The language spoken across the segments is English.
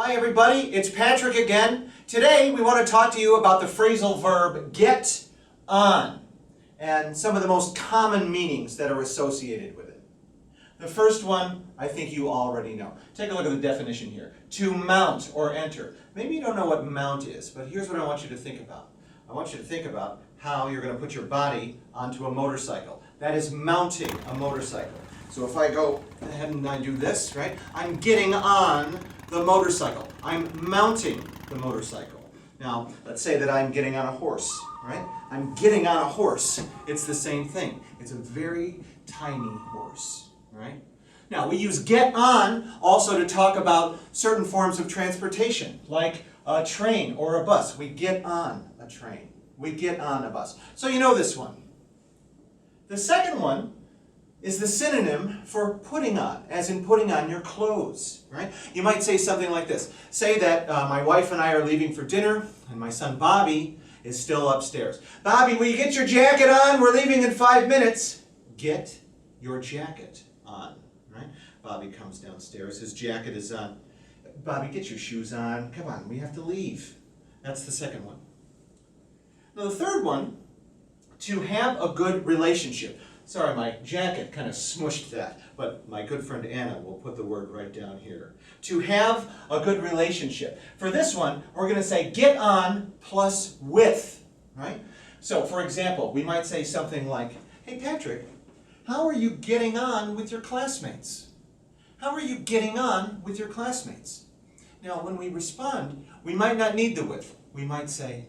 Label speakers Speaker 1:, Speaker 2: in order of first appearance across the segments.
Speaker 1: Hi everybody, it's Patrick again. Today we want to talk to you about the phrasal verb get on and some of the most common meanings that are associated with it. The first one I think you already know. Take a look at the definition here. To mount or enter. Maybe you don't know what mount is, but here's what I want you to think about. I want you to think about how you're going to put your body onto a motorcycle. That is mounting a motorcycle. So if I go ahead and I do this, right? I'm getting on the motorcycle. I'm mounting the motorcycle. Now, let's say that I'm getting on a horse, right? I'm getting on a horse. It's the same thing. It's a very tiny horse, right? Now, we use get on also to talk about certain forms of transportation, like a train or a bus. We get on a train. We get on a bus. So you know this one. The second one is the synonym for putting on, as in putting on your clothes, right? You might say something like this. Say that my wife and I are leaving for dinner, and my son Bobby is still upstairs. Bobby, will you get your jacket on? We're leaving in 5 minutes. Get your jacket on, right? Bobby comes downstairs. His jacket is on. Bobby, get your shoes on. Come on, we have to leave. That's the second one. Now the third one, to have a good relationship. Sorry, my jacket kind of smushed that, but my good friend Anna will put the word right down here. To have a good relationship. For this one, we're going to say get on plus with, right? So, for example, we might say something like, hey Patrick, how are you getting on with your classmates? How are you getting on with your classmates? Now, when we respond, we might not need the with. We might say,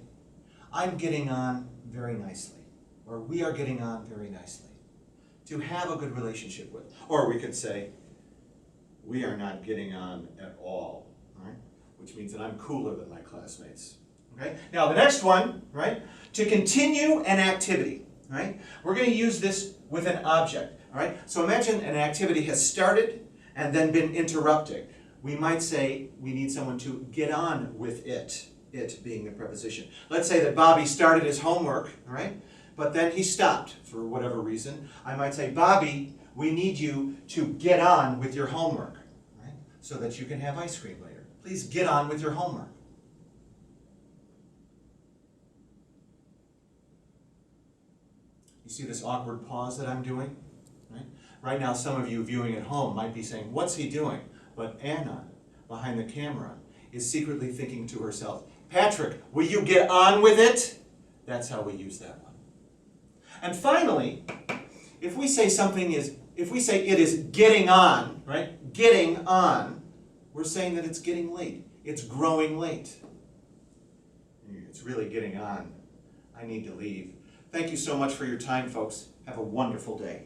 Speaker 1: I'm getting on very nicely, or we are getting on very nicely. To have a good relationship with. Or we could say, we are not getting on at all, right? Which means that I'm cooler than my classmates. Okay? Now the next one, right? To continue an activity, right? We're going to use this with an object, all right? So imagine an activity has started and then been interrupted. We might say we need someone to get on with it, it being the preposition. Let's say that Bobby started his homework, all right? But then he stopped for whatever reason. I might say, Bobby, we need you to get on with your homework, right? So that you can have ice cream later. Please get on with your homework. You see this awkward pause that I'm doing? Right? Right now, some of you viewing at home might be saying, what's he doing? But Anna, behind the camera, is secretly thinking to herself, Patrick, will you get on with it? That's how we use that one. And finally, if we say it is getting on, right? Getting on, we're saying that it's getting late. It's growing late. It's really getting on. I need to leave. Thank you so much for your time, folks. Have a wonderful day.